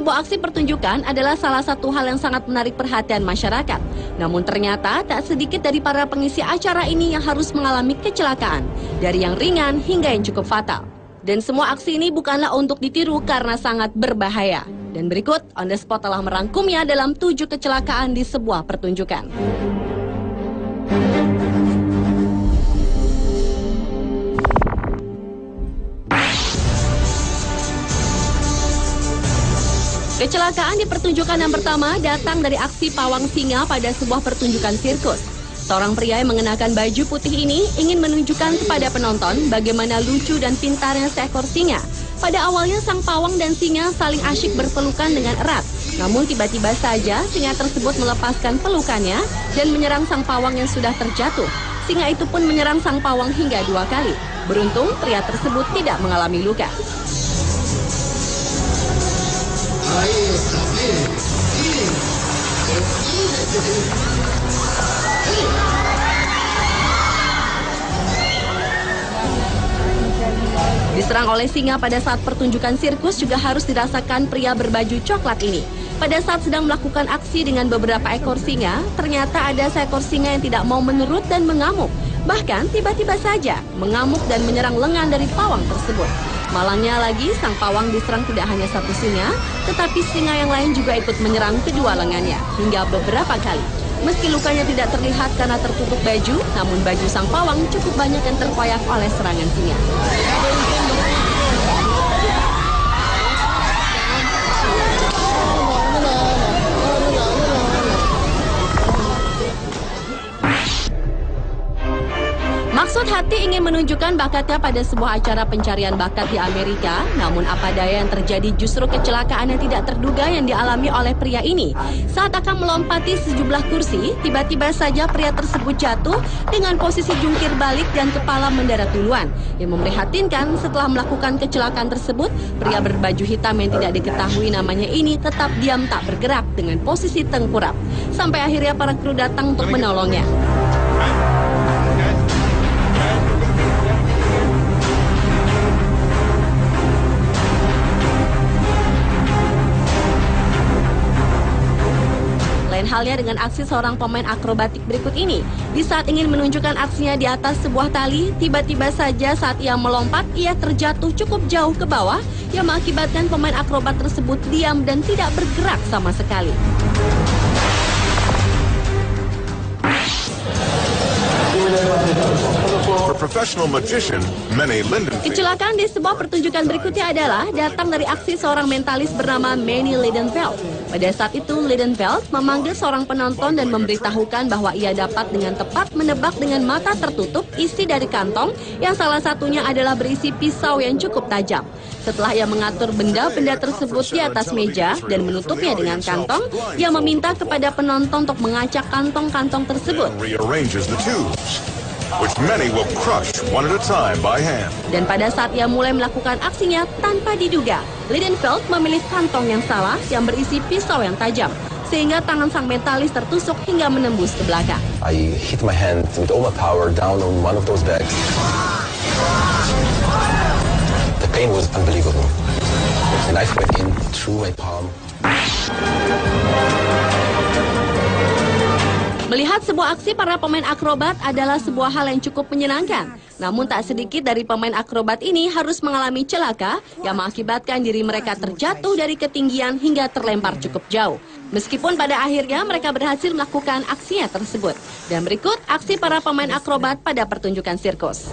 sebuah aksi pertunjukan adalah salah satu hal yang sangat menarik perhatian masyarakat. Namun ternyata tak sedikit dari para pengisi acara ini yang harus mengalami kecelakaan, dari yang ringan hingga yang cukup fatal. Dan semua aksi ini bukanlah untuk ditiru karena sangat berbahaya. Dan berikut, On The Spot telah merangkumnya dalam 7 kecelakaan di sebuah pertunjukan. Kecelakaan di pertunjukan yang pertama datang dari aksi pawang singa pada sebuah pertunjukan sirkus. Seorang pria yang mengenakan baju putih ini ingin menunjukkan kepada penonton bagaimana lucu dan pintarnya seekor singa. Pada awalnya sang pawang dan singa saling asyik berpelukan dengan erat. Namun tiba-tiba saja singa tersebut melepaskan pelukannya dan menyerang sang pawang yang sudah terjatuh. Singa itu pun menyerang sang pawang hingga 2 kali. Beruntung pria tersebut tidak mengalami luka. Diserang oleh singa pada saat pertunjukan sirkus juga harus dirasakan pria berbaju coklat ini. Pada saat sedang melakukan aksi dengan beberapa ekor singa, ternyata ada seekor singa yang tidak mau menurut dan mengamuk. Bahkan tiba-tiba saja mengamuk dan menyerang lengan dari pawang tersebut. Malangnya lagi, sang pawang diserang tidak hanya satu singa, tetapi singa yang lain juga ikut menyerang kedua lengannya hingga beberapa kali. Meski lukanya tidak terlihat karena tertutup baju, namun baju sang pawang cukup banyak yang terkoyak oleh serangan singa. Maksud hati ingin menunjukkan bakatnya pada sebuah acara pencarian bakat di Amerika, namun apa daya yang terjadi justru kecelakaan yang tidak terduga yang dialami oleh pria ini. Saat akan melompati sejumlah kursi, tiba-tiba saja pria tersebut jatuh dengan posisi jungkir balik dan kepala mendarat duluan. Yang memprihatinkan, setelah melakukan kecelakaan tersebut, pria berbaju hitam yang tidak diketahui namanya ini tetap diam tak bergerak dengan posisi tengkurap. Sampai akhirnya para kru datang untuk menolongnya. Lain halnya dengan aksi seorang pemain akrobatik berikut ini. Di saat ingin menunjukkan aksinya di atas sebuah tali, tiba-tiba saja saat ia melompat, ia terjatuh cukup jauh ke bawah yang mengakibatkan pemain akrobat tersebut diam dan tidak bergerak sama sekali. Kecelakaan di sebuah pertunjukan berikutnya adalah datang dari aksi seorang mentalis bernama Manny Lidenfeld. Pada saat itu, Lidenfeld memanggil seorang penonton dan memberitahukan bahwa ia dapat dengan tepat menebak dengan mata tertutup isi dari kantong yang salah satunya adalah berisi pisau yang cukup tajam. Setelah ia mengatur benda-benda tersebut di atas meja dan menutupnya dengan kantong, ia meminta kepada penonton untuk mengacak kantong-kantong tersebut. Dan pada saat ia mulai melakukan aksinya tanpa diduga, Lidenfeld memilih kantong yang salah yang berisi pisau yang tajam, sehingga tangan sang mentalis tertusuk hingga menembus ke belakang. I hit my hand with all my power down on one of those bags. The pain was unbelievable. The knife went in through my palm. Melihat sebuah aksi para pemain akrobat adalah sebuah hal yang cukup menyenangkan. Namun tak sedikit dari pemain akrobat ini harus mengalami celaka yang mengakibatkan diri mereka terjatuh dari ketinggian hingga terlempar cukup jauh. Meskipun pada akhirnya mereka berhasil melakukan aksinya tersebut. Dan berikut aksi para pemain akrobat pada pertunjukan sirkus.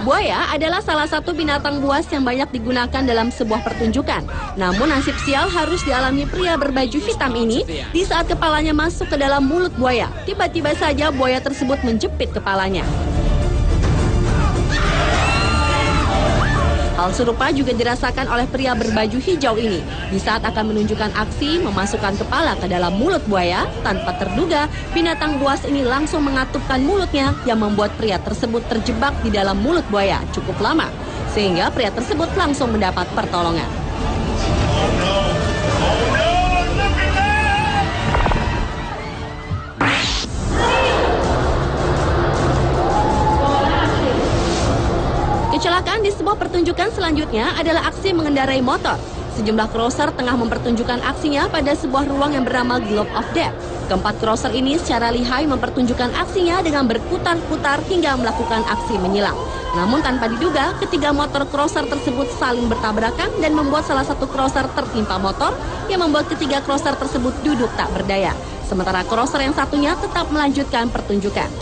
Buaya adalah salah satu binatang buas yang banyak digunakan dalam sebuah pertunjukan. Namun nasib sial harus dialami pria berbaju hitam ini di saat kepalanya masuk ke dalam mulut buaya. Tiba-tiba saja buaya tersebut menjepit kepalanya. Hal serupa juga dirasakan oleh pria berbaju hijau ini. Di saat akan menunjukkan aksi memasukkan kepala ke dalam mulut buaya, tanpa terduga binatang buas ini langsung mengatupkan mulutnya yang membuat pria tersebut terjebak di dalam mulut buaya cukup lama. Sehingga pria tersebut langsung mendapat pertolongan. Kecelakaan di sebuah pertunjukan selanjutnya adalah aksi mengendarai motor. Sejumlah crosser tengah mempertunjukkan aksinya pada sebuah ruang yang bernama Globe of Death. Keempat crosser ini secara lihai mempertunjukkan aksinya dengan berputar-putar hingga melakukan aksi menyilang. Namun tanpa diduga, ketiga motor crosser tersebut saling bertabrakan dan membuat salah satu crosser tertimpa motor yang membuat ketiga crosser tersebut duduk tak berdaya. Sementara crosser yang satunya tetap melanjutkan pertunjukan.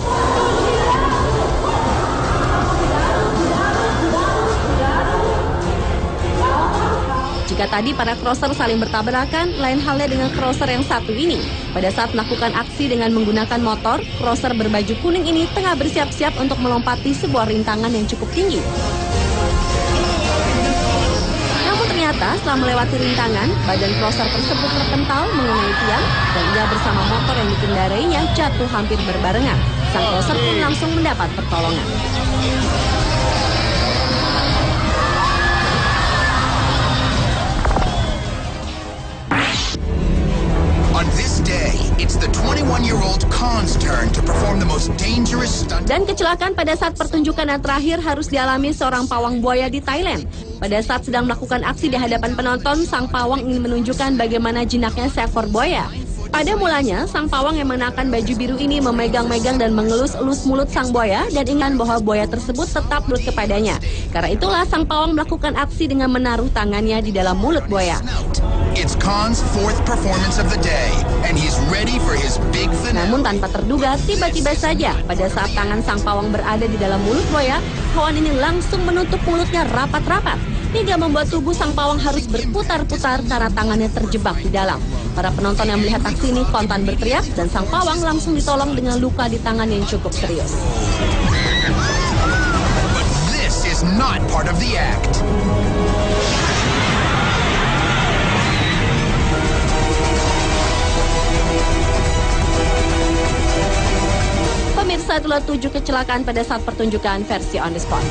Jika tadi para crosser saling bertabrakan, lain halnya dengan crosser yang satu ini. Pada saat melakukan aksi dengan menggunakan motor, crosser berbaju kuning ini tengah bersiap-siap untuk melompati sebuah rintangan yang cukup tinggi. Namun ternyata setelah melewati rintangan, badan crosser tersebut terpental mengenai tiang dan ia bersama motor yang dikendarainya jatuh hampir berbarengan. Sang crosser pun langsung mendapat pertolongan. On this day, it's the 21-year-old Khan's turn to perform the most dangerous stunt. Dan kecelakaan pada saat pertunjukan yang terakhir harus dialami seorang pawang buaya di Thailand. Pada saat sedang melakukan aksi di hadapan penonton, sang pawang ingin menunjukkan bagaimana jinaknya seekor buaya. Pada mulanya, sang pawang yang mengenakan baju biru ini memegang-megang dan mengelus-elus mulut sang buaya dan ingin bahwa buaya tersebut tetap nurut kepadanya. Karena itulah sang pawang melakukan aksi dengan menaruh tangannya di dalam mulut buaya. It's Khan's fourth performance of the day, and he's ready for his big finale. Namun tanpa terduga, tiba-tiba saja pada saat tangan sang pawang berada di dalam mulut buaya, hewan ini langsung menutup mulutnya rapat-rapat, hingga membuat tubuh sang pawang harus berputar-putar karena tangannya terjebak di dalam. Para penonton yang melihat aksi ini spontan berteriak dan sang pawang langsung ditolong dengan luka di tangan yang cukup serius. But this is not part of the act. Pemirsa, itulah 7 kecelakaan pada saat pertunjukan versi On The Spot.